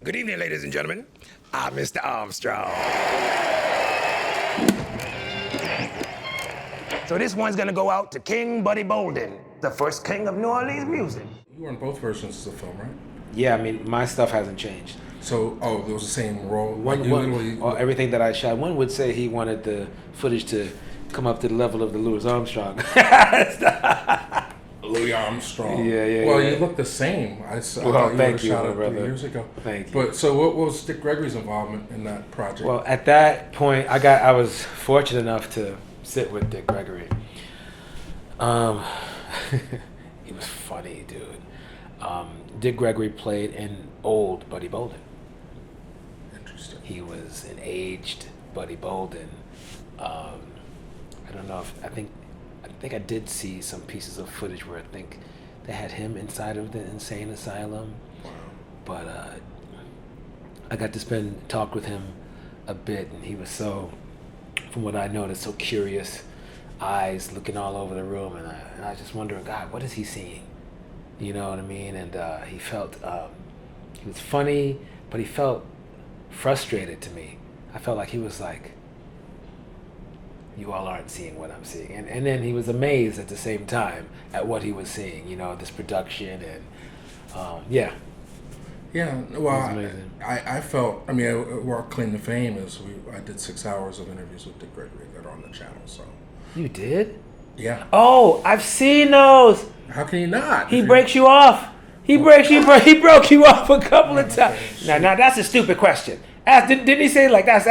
Good evening, ladies and gentlemen. I'm Mr. Armstrong. So this one's gonna go out to King Buddy Bolden, the first king of New Orleans music. You were in both versions of the film, right? Yeah, I mean, my stuff hasn't changed. So, it was the same role? Everything that I shot. One would say he wanted the footage to come up to the level of the Louis Armstrong. Louis Armstrong. Yeah. Well, you look the same. I thought thank you you, were shot brother. 3 years ago. Thank you. But so, what was Dick Gregory's involvement in that project? Well, at that point, I was fortunate enough to sit with Dick Gregory. He was funny, dude. Dick Gregory played an old Buddy Bolden. Interesting. He was an aged Buddy Bolden. I don't know if I think I did see some pieces of footage where I think they had him inside of the insane asylum. Wow. But I got to talk with him a bit, and he was so, from what I noticed, so curious, eyes looking all over the room, and I was just wondering, God, what is he seeing? You know what I mean? And he felt, he was funny, but he felt frustrated to me. I felt like he was like, you all aren't seeing what I'm seeing. And then he was amazed at the same time at what he was seeing, you know, this production and, yeah. Yeah, well, I felt, I mean, our claim to fame is I did 6 hours of interviews with Dick Gregory that are on the channel, so. You did? Yeah. Oh, I've seen those. How can you not? He breaks you off. He broke you off a couple of times. Now that's a stupid question. Didn't he say like that's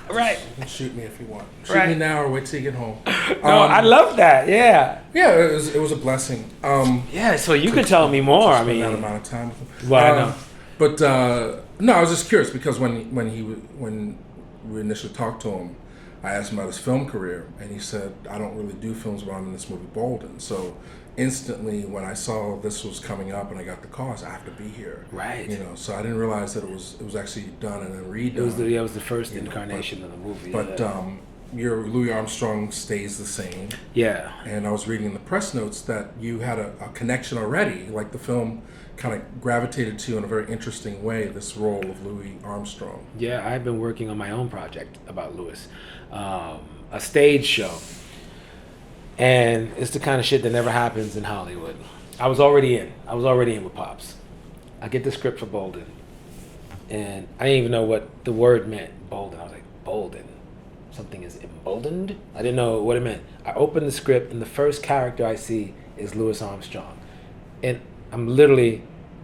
right? You can shoot me if you want. Shoot Right. me now or wait till you get home. No, I love that. Yeah. Yeah, it was a blessing. Yeah. So you could tell me more. I mean, that amount of time. Well, I know. But no, I was just curious because when we initially talked to him, I asked him about his film career, and he said, "I don't really do films, but I'm in this movie Bolden." So instantly, when I saw this was coming up and I got the call, I said, "I have to be here." Right. You know, so I didn't realize that it was actually done and then redone. It was the first incarnation of the movie. But your Louis Armstrong stays the same. Yeah. And I was reading in the press notes that you had a connection already, like the film kind of gravitated to you in a very interesting way, this role of Louis Armstrong. Yeah, I've been working on my own project about Louis, a stage show. And it's the kind of shit that never happens in Hollywood. I was already in with Pops. I get the script for Bolden, and I didn't even know what the word meant, Bolden. I was like, Bolden? Something is emboldened? I didn't know what it meant. I open the script, and the first character I see is Louis Armstrong. And I'm literally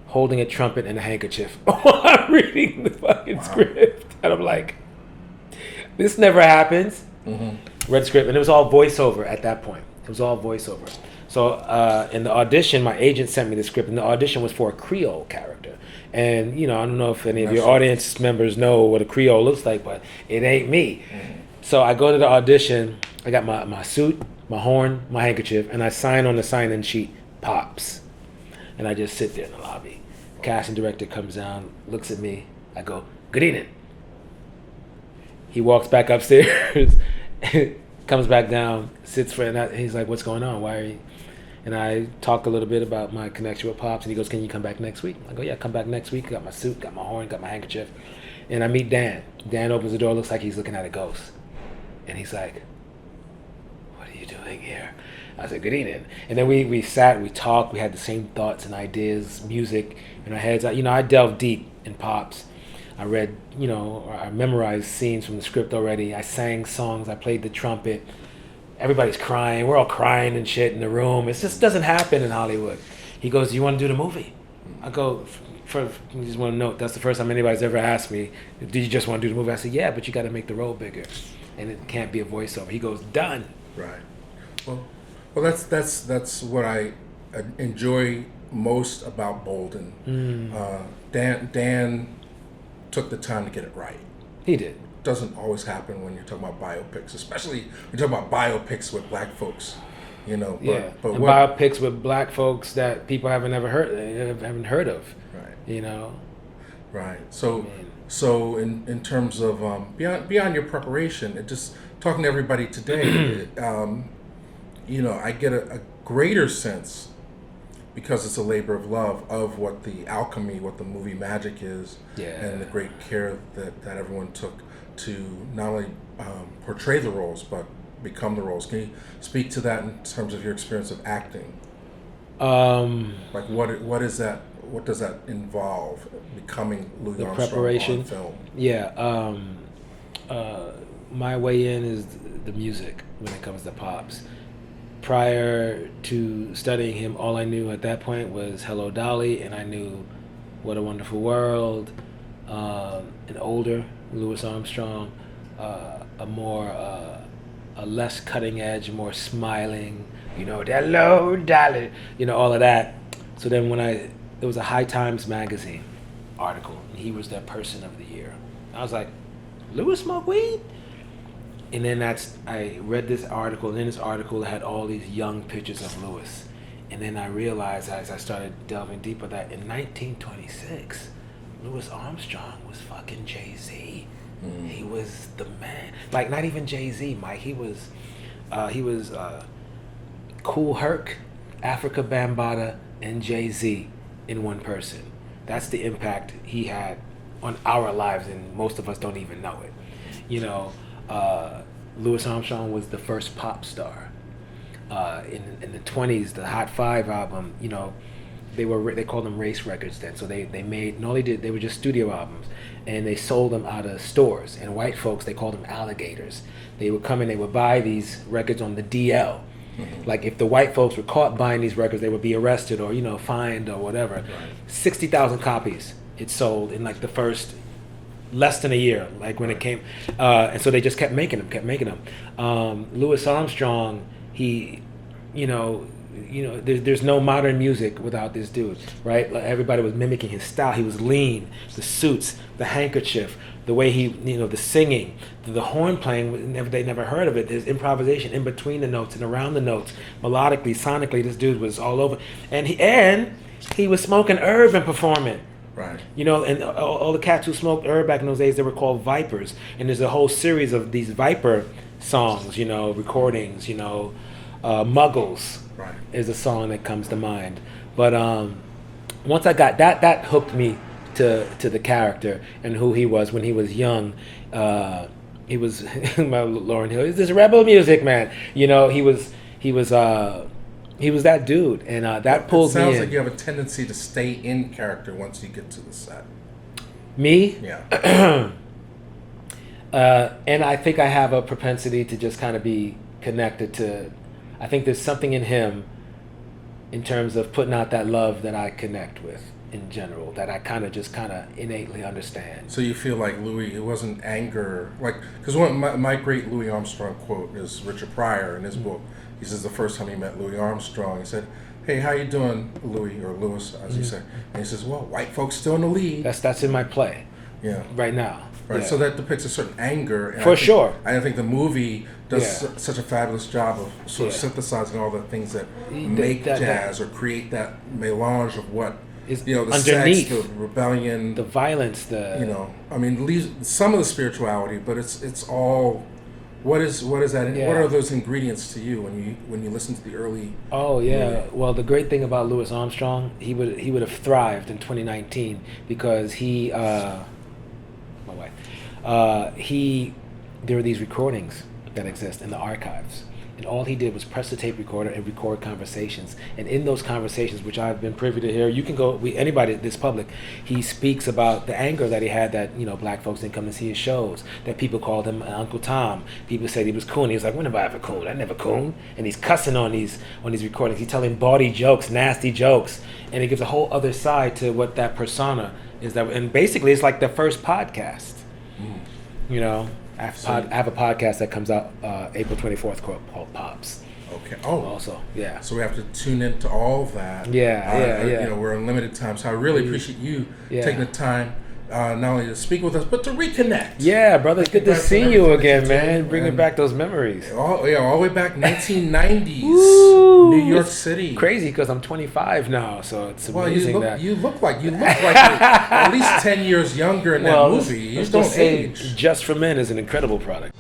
holding a trumpet and a handkerchief while I'm reading the fucking script. And I'm like, this never happens. Mm-hmm. Read the script, and it was all voiceover at that point. It was all voiceover. So in the audition, my agent sent me the script, and the audition was for a Creole character. And, you know, I don't know if any of your audience members know what a Creole looks like, but it ain't me. Mm-hmm. So I go to the audition, I got my suit, my horn, my handkerchief, and I sign on the sign-in sheet, Pops. And I just sit there in the lobby. Casting director comes down, looks at me. I go, good evening. He walks back upstairs, comes back down, sits for and he's like, what's going on? Why are you? And I talk a little bit about my connection with Pops, and he goes, can you come back next week? I go, yeah, come back next week. Got my suit, got my horn, got my handkerchief. And I meet Dan. Dan opens the door, looks like he's looking at a ghost. And he's like, what are you doing here? I said, good evening. And then we sat, we talked, we had the same thoughts and ideas, music in our heads. I delved deep in Pops. I read, I memorized scenes from the script already. I sang songs, I played the trumpet. Everybody's crying. We're all crying and shit in the room. It just doesn't happen in Hollywood. He goes, do you want to do the movie? I go, you just want to note, that's the first time anybody's ever asked me, do you just want to do the movie? I said, yeah, but you got to make the role bigger. And it can't be a voiceover. He goes, done. Right. Well, that's what I enjoy most about Bolden. Dan took the time to get it right. He did. Doesn't always happen when you're talking about biopics, especially when you're talking about biopics with black folks. But biopics with black folks that people haven't heard of. Right. Right. So in terms of beyond your preparation, and just talking to everybody today, I get a greater sense because it's a labor of love of what the alchemy, what the movie magic is, and the great care that everyone took to not only portray the roles but become the roles. Can you speak to that in terms of your experience of acting? Like what is that? What does that involve? Becoming Louis Armstrong preparation on film. Yeah. My way in is the music when it comes to Pops. Prior to studying him, all I knew at that point was Hello Dolly, and I knew What a Wonderful World, an older Louis Armstrong, a less cutting edge, more smiling, Hello Dolly, all of that. So then there was a High Times magazine article, and he was their person of the year. I was like, Louis smoke weed? And then I read this article, and in this article it had all these young pictures of Louis. And then I realized as I started delving deeper that in 1926, Louis Armstrong was fucking Jay-Z. He was the man. Like, not even Jay-Z, Mike. He was Kool Herc, Africa Bambaataa, and Jay-Z in one person. That's the impact he had on our lives, and most of us don't even know it. Louis Armstrong was the first pop star. In the 20s, the Hot 5 album, they called them race records then. So they made, and all they were just studio albums, and they sold them out of stores. And white folks, they called them alligators. They would come in, they would buy these records on the DL. Like, if the white folks were caught buying these records, they would be arrested or fined or whatever. Right. 60,000 copies it sold in like the first less than a year, like when it came, and so they just kept making them. Louis Armstrong, there's no modern music without this dude, right? Like, everybody was mimicking his style. He was lean, the suits, the handkerchief, the way he, the singing, the horn playing. They never heard of it. There's improvisation in between the notes and around the notes, melodically, sonically. This dude was all over, and he was smoking herb and performing. Right. And all the cats who smoked herb back in those days, they were called vipers. And there's a whole series of these viper songs, recordings, Muggles right. is a song that comes to mind. But once I got that hooked me to the character and who he was when he was young. He was my Lauryn Hill. It's this rebel music, man. He was that dude, and that pulls me in. It sounds like you have a tendency to stay in character once you get to the set. Me? Yeah. And I think I have a propensity to just kind of be connected to. I think there's something in him, in terms of putting out that love that I connect with in general, that I kind of innately understand. So you feel like Louis, it wasn't anger, like, because my great Louis Armstrong quote is Richard Pryor in his book. He says the first time he met Louis Armstrong, he said, "Hey, how you doing, Louis," or Louis, as you say. And he says, "Well, white folks still in the lead." That's in my play. Yeah. Right now. Right. Yeah. So that depicts a certain anger. And For sure. I think the movie does such a fabulous job of sort of synthesizing all the things that make jazz or create that melange of what is the underneath, sex, the rebellion, the violence, some of the spirituality, but it's all. What is that? Yeah. What are those ingredients to you when you listen to the early? Oh yeah. movie? Well, the great thing about Louis Armstrong, he would have thrived in 2019 because there are these recordings that exist in the archives, and all he did was press the tape recorder and record conversations. And in those conversations, which I've been privy to hear, you can go, anybody this public, he speaks about the anger that he had that black folks didn't come to see his shows, that people called him Uncle Tom. People said he was coon. He was like, "When have I ever coon? I never coon." And he's cussing on these recordings. He's telling bawdy jokes, nasty jokes, and it gives a whole other side to what that persona is. And basically, it's like the first podcast. I have a podcast that comes out April 24th called Pops. Okay. Oh. Also, yeah. So we have to tune into all of that. Yeah. We're in limited time, so I really appreciate you taking the time not only to speak with us, but to reconnect. Yeah, brother. It's good to see you again, man. Bringing back those memories. All the way back 1990s, New York City. Crazy because I'm 25 now, so it's amazing you look like you're at least 10 years younger in that movie. You don't age. Just for Men is an incredible product.